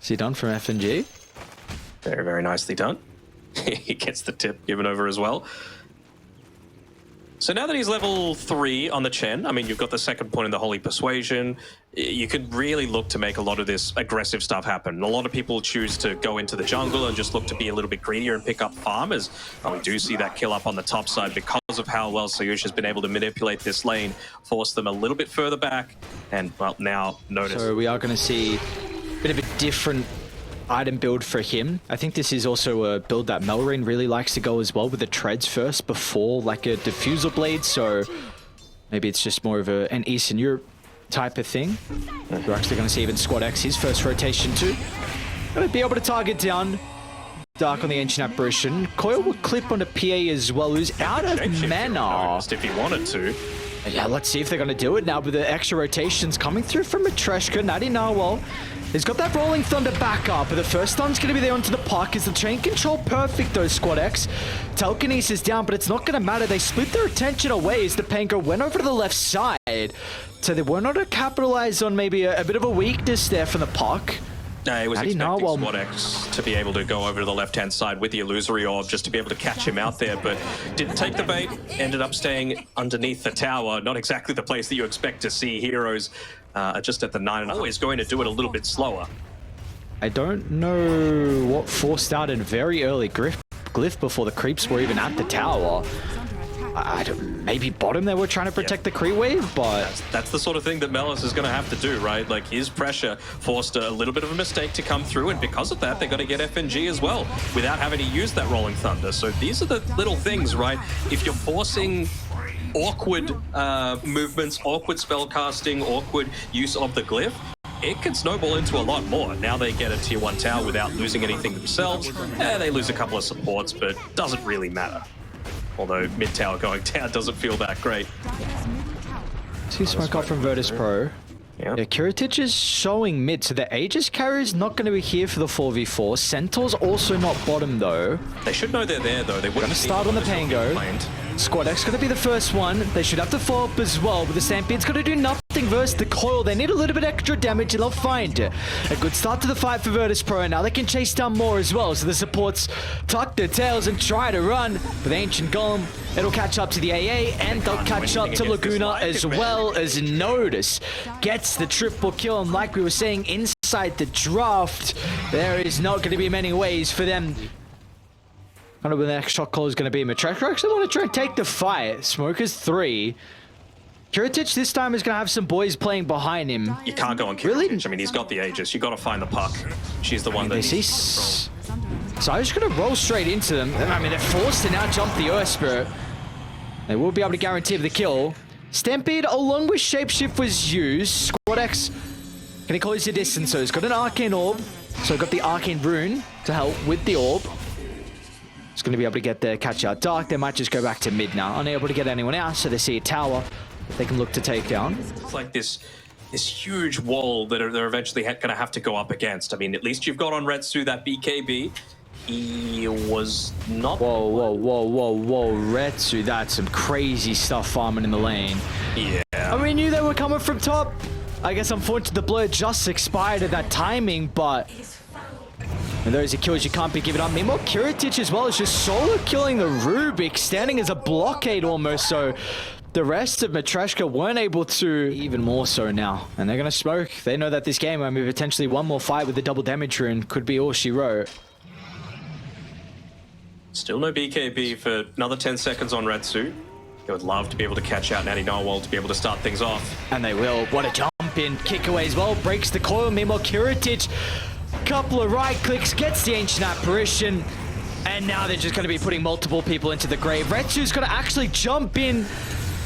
Is he done from FNG? Very, very nicely done. He gets the tip given over as well. So now that he's level 3 on the Chen, I mean, you've got the second point in the Holy Persuasion. You could really look to make a lot of this aggressive stuff happen. A lot of people choose to go into the jungle and just look to be a little bit greedier and pick up farmers. And we do see that kill up on the top side because of how well Soyush has been able to manipulate this lane, force them a little bit further back, and, well, now notice. So we are going to see a bit of a different item build for him. I think this is also a build that Melrin really likes to go as well, with the treads first before like a diffusal blade. So maybe it's just more of an Eastern Europe type of thing. We're actually going to see even Squad X, his first rotation too. Going to be able to target down Dark on the Ancient Apparition. Coil will clip onto PA as well, who's out of mana. If he wanted to. Yeah, let's see if they're going to do it now with the extra rotations coming through from Matreshka. Natty Narwhal, he's got that Rolling Thunder back up, but the first stun's going to be there onto the puck. Is the chain control perfect though, Squad X? Telekinesis down, but it's not going to matter. They split their attention away as the Pango went over to the left side. So they were not to capitalize on maybe a bit of a weakness there from the puck. He was expecting Squad X to be able to go over to the left-hand side with the Illusory Orb just to be able to catch him out there, but didn't take the bait, ended up staying underneath the tower. Not exactly the place that you expect to see heroes just at the 9, and always going to do it a little bit slower. I don't know what forced out in very early glyph before the creeps were even at the tower. I don't, maybe bottom they were trying to protect the creep wave, but that's the sort of thing that Melis is going to have to do, right? Like, his pressure forced a little bit of a mistake to come through, and because of that, they're going to get FNG as well without having to use that Rolling Thunder. So these are the little things, right? If you're forcing awkward movements, awkward spell casting, awkward use of the glyph, it can snowball into a lot more. Now they get a tier 1 tower without losing anything themselves. They lose a couple of supports, but doesn't really matter. Although mid tower going down doesn't feel that great. See smoke off from Virtus.pro. Yeah, Kiritich is showing mid, so the Aegis carrier is not going to be here for the 4v4. Centaur's also not bottom though. They should know they're there though. They wouldn't going to start on the Pango. Squad X going to be the first one. They should have to follow up as well, but the Stampede's going to do nothing versus the Coil. They need a little bit extra damage and they'll find it. A good start to the fight for Virtus.pro, and now they can chase down more as well. So the supports tuck their tails and try to run. But the Ancient Golem, it'll catch up to the AA, and they'll catch up to Laguna as well as Natus gets the triple kill. And like we were saying, inside the draft, there is not going to be many ways for them. I don't know when the next shot call is going to be. Matreshka actually want to try and take the fight. Smoker's 3. Kiritich this time is going to have some boys playing behind him. You can't go on Kiritich. Really? I mean, he's got the Aegis. You got to find the puck. She's the one that they see. So I'm just going to roll straight into them. I mean, they're forced to now jump the Earth Spirit. They will be able to guarantee the kill. Stampede along with Shapeshift was used. Squad X can he close the distance? So he's got an Arcane Orb. So got the Arcane Rune to help with the Orb. It's going to be able to get the catch out Dark. They might just go back to mid now, unable to get anyone out, so they see a tower that they can look to take down. It's like this huge wall that they're eventually going to have to go up against. I mean, at least you've got on Retsu that BKB. He was not... Whoa, Retsu, that's some crazy stuff farming in the lane. Yeah. I mean, we knew they were coming from top. I guess unfortunately the blur just expired at that timing, but... And those are kills you can't be giving up. Meanwhile, Kiritich as well is just solo killing the Rubik, standing as a blockade almost, so the rest of Matreshka weren't able to, even more so now. And they're going to smoke. They know that this game, I mean, potentially one more fight with the double damage rune could be all she wrote. Still no BKB for another 10 seconds on Retsu. They would love to be able to catch out Natty Narwhal to be able to start things off. And they will. What a jump in, kick away as well, breaks the coil. Meanwhile, Kiritich, couple of right clicks, gets the Ancient Apparition, and now they're just going to be putting multiple people into the grave. Retsu's going to actually jump in,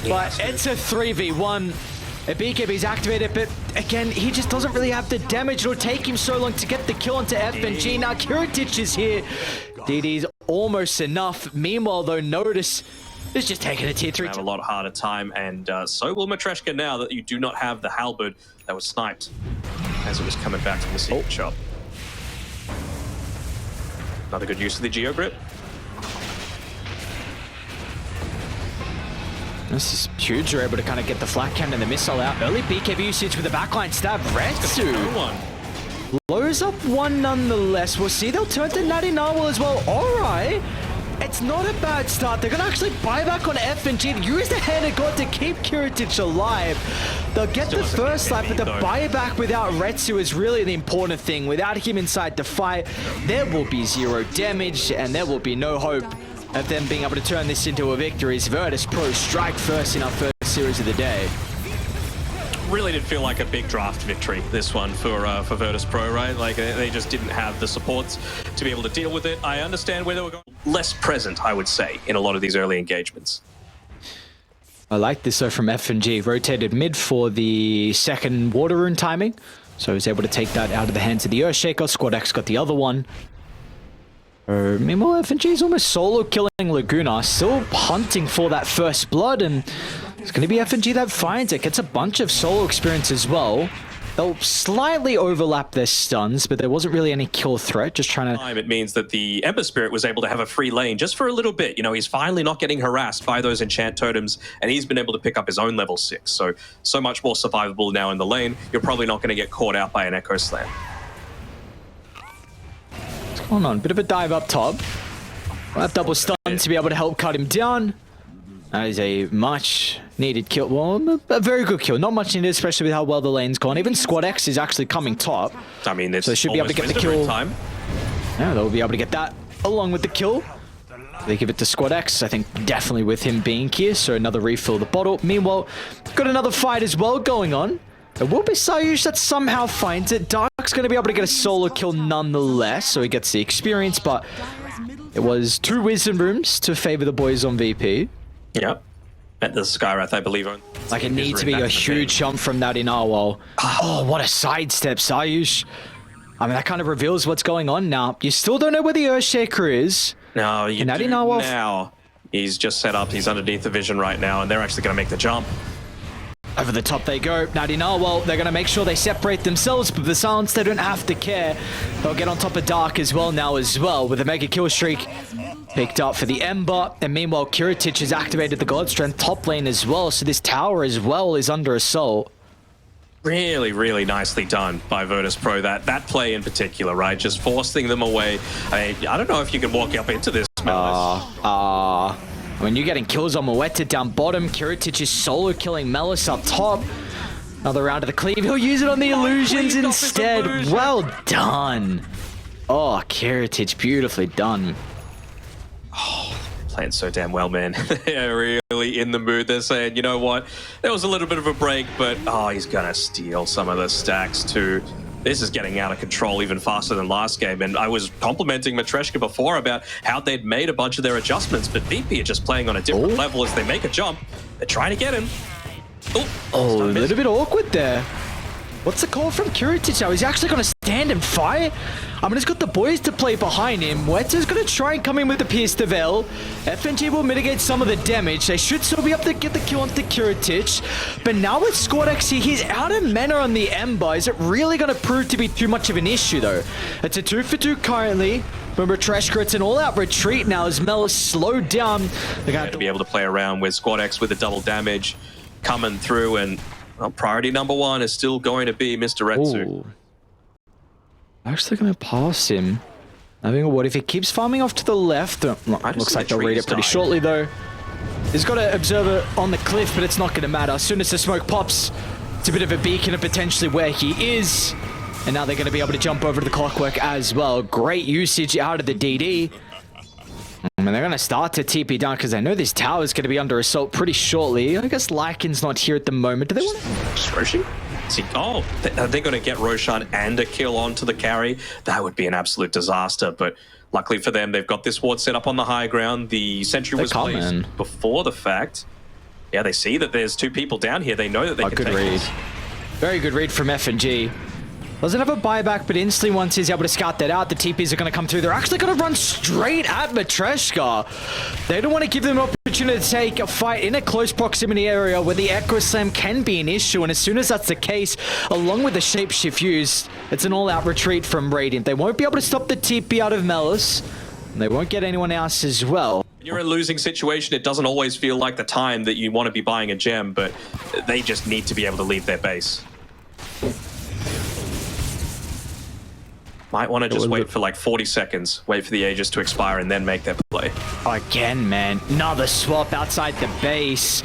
but it's a 3v1. A BKB's activated, but again, he just doesn't really have the damage. It'll take him so long to get the kill onto FNG. Now Kiritich is here. DD's almost enough. Meanwhile, though, Natus is just taking a tier 3. Have a lot harder time, and so will Matreshka now that you do not have the halberd that was sniped as it was coming back from the secret shop. Another good use of the Geo Grip. This is huge. They're able to kind of get the flat cannon and the missile out. Early BKB usage with the backline stab. Retsu goes up 1 nonetheless. We'll see they'll turn to Natty Narwhal as well. Alright. It's not a bad start. They're going to actually buy back on FNG to use the hand of God to keep Kiritich alive. They'll get the first life, but the buyback without Retsu is really the important thing. Without him inside the fight, there will be 0 damage, and there will be no hope of them being able to turn this into a victory as Virtus.pro strike first in our first series of the day. Really did feel like a big draft victory, this one, for Virtus.pro, right? Like, they just didn't have the supports to be able to deal with it. I understand where they were going. Less present, I would say, in a lot of these early engagements. I like this, though, from FNG. Rotated mid for the second water rune timing. So he was able to take that out of the hands of the Earthshaker. Squad X got the other one. Meanwhile, FNG is almost solo killing Laguna. Still hunting for that first blood, and it's going to be FNG that finds it. Gets a bunch of solo experience as well. They'll slightly overlap their stuns, but there wasn't really any kill threat. Just trying to... It means that the Ember Spirit was able to have a free lane just for a little bit. You know, he's finally not getting harassed by those enchant totems, and he's been able to pick up his own level 6. So much more survivable now in the lane. You're probably not going to get caught out by an Echo Slam. What's going on? Bit of a dive up top. We'll have double stun to be able to help cut him down. That is a much needed kill. Well, a very good kill. Not much needed, especially with how well the lane's gone. Even Squad X is actually coming top. I mean, it's so they should be able to get the kill. Time. Yeah, they'll be able to get that along with the kill. They give it to Squad X, I think definitely with him being here. So another refill of the bottle. Meanwhile, got another fight as well going on. It will be Sayush that somehow finds it. Dark's going to be able to get a solo kill nonetheless. So he gets the experience, but it was 2 wisdom rooms to favor the boys on VP. Yep. At the Skywrath, I believe. Like, it needs to be a huge jump from Natty Narwhal. Oh, what a sidestep, Sayush. I mean, that kind of reveals what's going on now. You still don't know where the Earthshaker is. No, you do now. He's just set up. He's underneath the vision right now, and they're actually going to make the jump. Over the top they go. Natty Narwhal, they're going to make sure they separate themselves, but the Silence, they don't have to care. They'll get on top of Dark as well now with a mega kill streak picked up for the Ember. And meanwhile, Kiritich has activated the God Strength top lane as well, so this tower as well is under assault. Really, really nicely done by Virtus.pro. That play in particular, right? Just forcing them away. I don't know if you can walk up into this. When you're getting kills on Moeta down bottom, Kiritich is solo killing Melis up top. Another round of the cleave. He'll use it on the illusions instead. Well done. Oh, Kiritich, beautifully done. Oh, playing so damn well, man. They're really in the mood. They're saying, you know what? There was a little bit of a break, but he's gonna steal some of the stacks too. This is getting out of control even faster than last game, and I was complimenting Matreshka before about how they'd made a bunch of their adjustments, but VP are just playing on a different level as they make a jump. They're trying to get him. A little bit awkward there. What's the call from Kiritich now? Is he actually going to stand and fight? I mean, he's got the boys to play behind him. Weta's going to try and come in with the Pierce to Veil. FNG will mitigate some of the damage. They should still be able to get the kill onto Kiritich. But now with Squad X here, he's out of mana on the Ember. Is it really going to prove to be too much of an issue, though? It's a 2-for-2 currently. Remember, Matreshka, it's an all-out retreat now as Mel is slowed down. They're going to be able to play around with Squad X with the double damage coming through, and well, priority number 1 is still going to be Mr. Retsu. Ooh. Actually going to pass him. I think, what if he keeps farming off to the left? Looks like they'll read it pretty shortly, though. He's got an observer on the cliff, but it's not going to matter. As soon as the smoke pops, it's a bit of a beacon of potentially where he is. And now they're going to be able to jump over to the Clockwork as well. Great usage out of the DD. And they're going to start to TP down because I know this tower is going to be under assault pretty shortly. I guess Lycan's not here at the moment. Do they want to... Roshan? Oh, are they going to get Roshan and a kill onto the carry? That would be an absolute disaster, but luckily for them, they've got this ward set up on the high ground. The sentry was placed before the fact. Yeah, they see that there's 2 people down here. They know that they can take this. Very good read from FNG. Doesn't have a buyback, but instantly once he's able to scout that out, the TPs are going to come through. They're actually going to run straight at Matreshka. They don't want to give them an opportunity to take a fight in a close proximity area where the Echo Slam can be an issue. And as soon as that's the case, along with the Shapeshift used, it's an all-out retreat from Radiant. They won't be able to stop the TP out of Melis. And they won't get anyone else as well. When you're in a losing situation, it doesn't always feel like the time that you want to be buying a gem, but they just need to be able to leave their base. Might want to just wait for like 40 seconds, wait for the Aegis to expire, and then make their play. Again, man. Another swap outside the base.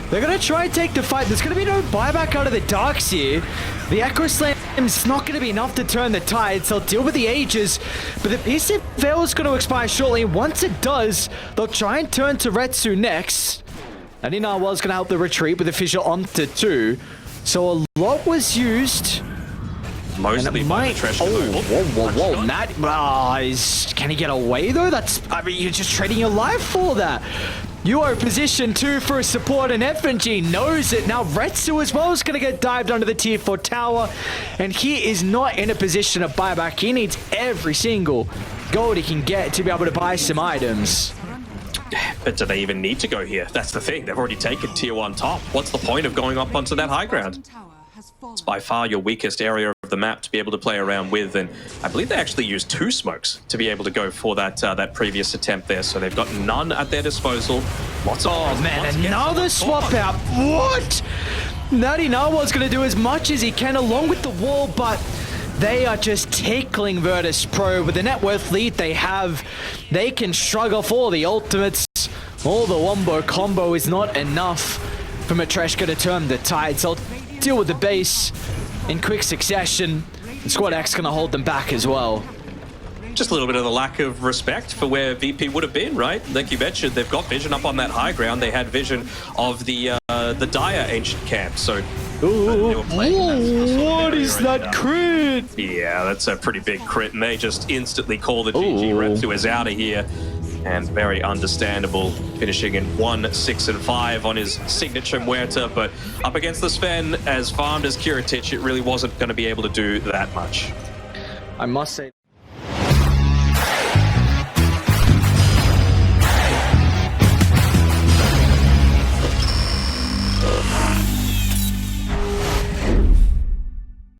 They're going to try and take the fight. There's going to be no buyback out of the Darks here. The Echo Slam's not going to be enough to turn the tides. They'll deal with the Aegis, but the piece of Veil is going to expire shortly. Once it does, they'll try and turn to Retsu next. And Inawal's going to help the retreat with a fissure onto 2. So a lot was used. Mostly by Matreshka. Whoa. Can he get away though? I mean, you're just trading your life for that. You are positioned 2 for a support, and FNG knows it. Now Retsu as well is going to get dived under the tier 4 tower, and he is not in a position of buyback. He needs every single gold he can get to be able to buy some items. But do they even need to go here? That's the thing. They've already taken tier 1 top. What's the point of going up onto that high ground? It's by far your weakest area of the map to be able to play around with, and I believe they actually used 2 smokes to be able to go for that that previous attempt there, so they've got none at their disposal. Lots of another swap out. What? Natty Narwhal's going to do as much as he can along with the wall, but they are just tickling Virtus.pro with the net worth lead they have. They can shrug off all the ultimates. All the wombo combo is not enough for Matreshka to turn the tides. They'll deal with the base in quick succession. And Squad X going to hold them back as well. Just a little bit of the lack of respect for where VP would have been, right? Like you mentioned, they've got vision up on that high ground. They had vision of the Dire ancient camp, so what is that crit? Yeah, that's a pretty big crit, and they just instantly call the GG. Retsu is out of here, and very understandable, finishing in 1-6-5 on his signature Muerta, but up against the Sven, as farmed as Kiritich, it really wasn't going to be able to do that much. I must say